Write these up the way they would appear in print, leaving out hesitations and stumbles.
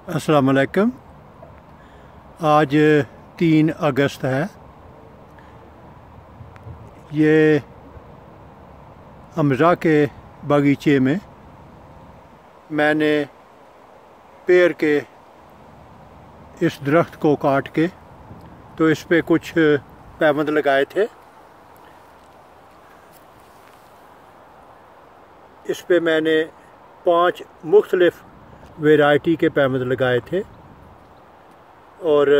अस्सलाम वालेकुम। आज 3 अगस्त है। ये हमज़ा के बागीचे में मैंने पेड़ के इस दरख्त को काट के तो इस पे कुछ पैबंद लगाए थे। इस पे मैंने 5 मुख्तलिफ वैरायटी के पैबंद लगाए थे और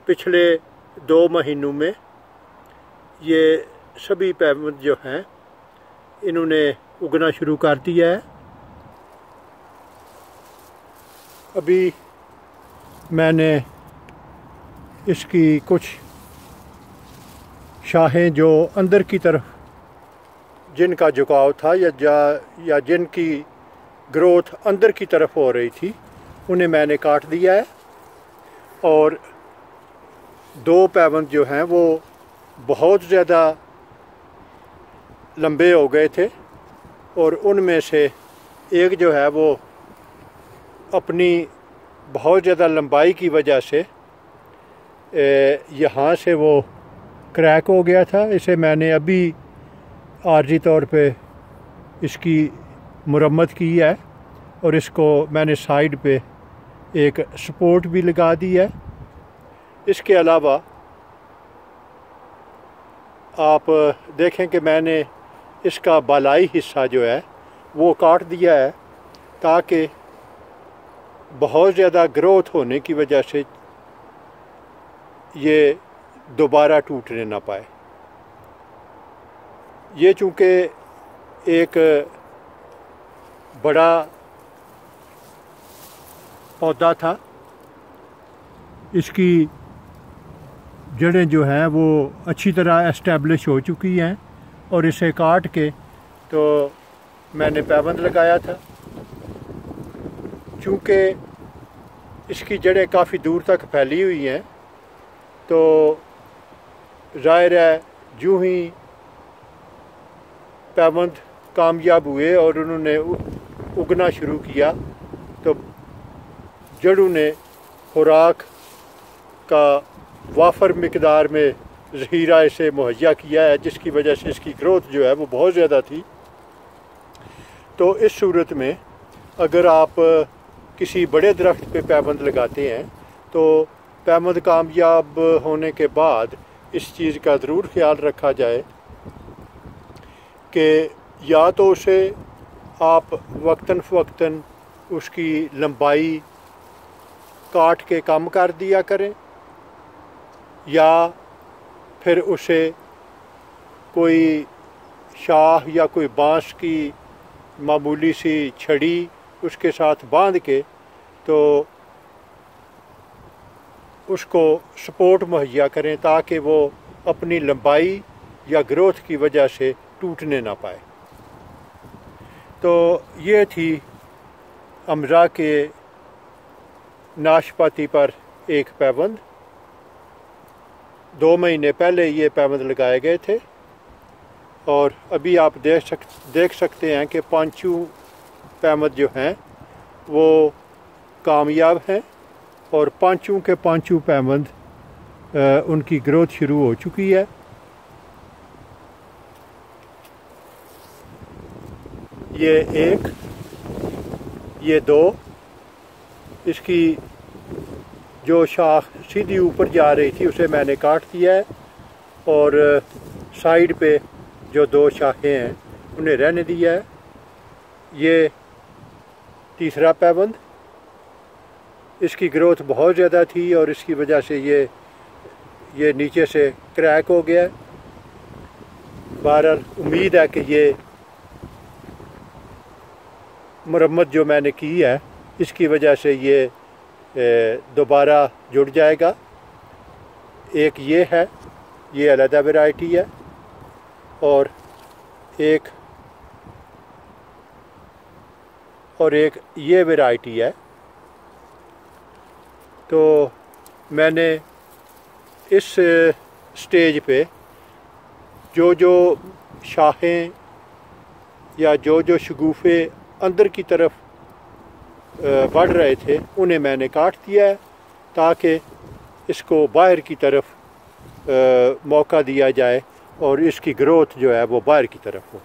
पिछले 2 महीनों में ये सभी पैबंद जो हैं इन्होंने उगना शुरू कर दिया है। अभी मैंने इसकी कुछ शाखें जो अंदर की तरफ जिनका झुकाव था या जिनकी ग्रोथ अंदर की तरफ हो रही थी उन्हें मैंने काट दिया है और 2 पैबंद जो हैं वो बहुत ज़्यादा लंबे हो गए थे और उनमें से एक जो है वो अपनी बहुत ज़्यादा लंबाई की वजह से यहाँ से वो क्रैक हो गया था। इसे मैंने अभी आर्जी तौर पे इसकी मुरम्मत की है और इसको मैंने साइड पे एक सपोर्ट भी लगा दी है। इसके अलावा आप देखें कि मैंने इसका बालाई हिस्सा जो है वो काट दिया है ताकि बहुत ज़्यादा ग्रोथ होने की वजह से ये दोबारा टूटने ना पाए। ये चूँकि एक बड़ा पौधा था, इसकी जड़ें जो हैं वो अच्छी तरह एस्टेब्लिश हो चुकी हैं और इसे काट के तो मैंने पैबंद लगाया था। चूँकि इसकी जड़ें काफ़ी दूर तक फैली हुई हैं तो ज़ाहिर है यूँ ही पैबंद कामयाब हुए और उन्होंने उगना शुरू किया तो जड़ों ने खुराक का वाफर मिकदार में ज़ख़ीरा इसे मुहैया किया है, जिसकी वजह से इसकी ग्रोथ जो है वो बहुत ज़्यादा थी। तो इस सूरत में अगर आप किसी बड़े दरख्त पे पैबंद लगाते हैं तो पैबंद कामयाब होने के बाद इस चीज़ का ज़रूर ख्याल रखा जाए कि या तो उसे आप वक्तन फ़वक्तन उसकी लंबाई काट के कम कर दिया करें या फिर उसे कोई शाह या कोई बांस की मामूली सी छड़ी उसके साथ बांध के तो उसको सपोर्ट मुहैया करें ताकि वो अपनी लंबाई या ग्रोथ की वजह से टूटने ना पाए। तो ये थी हमज़ा के नाशपाती पर एक पैबंद। 2 महीने पहले ये पैबंद लगाए गए थे और अभी आप देख सकते हैं कि 5 पैबंद जो हैं वो कामयाब हैं और 5 के 5 पैबंद उनकी ग्रोथ शुरू हो चुकी है। ये 1, ये 2, इसकी जो शाख सीधी ऊपर जा रही थी उसे मैंने काट दिया है और साइड पे जो 2 शाखें हैं उन्हें रहने दिया है। ये तीसरा पैबंद, इसकी ग्रोथ बहुत ज़्यादा थी और इसकी वजह से ये नीचे से क्रैक हो गया। बहरहाल उम्मीद है कि ये मुरम्मत जो मैंने की है इसकी वजह से ये दोबारा जुड़ जाएगा। एक ये है, ये अलग वैरायटी है और एक ये वैरायटी है। तो मैंने इस स्टेज पे जो शाखें या जो शगुफ़े अंदर की तरफ بڑھ رہے تھے انہیں میں نے کاٹ دیا ہے تاکہ اس کو باہر کی طرف موقع دیا جائے اور اس کی گروتھ جو ہے وہ باہر کی طرف ہو۔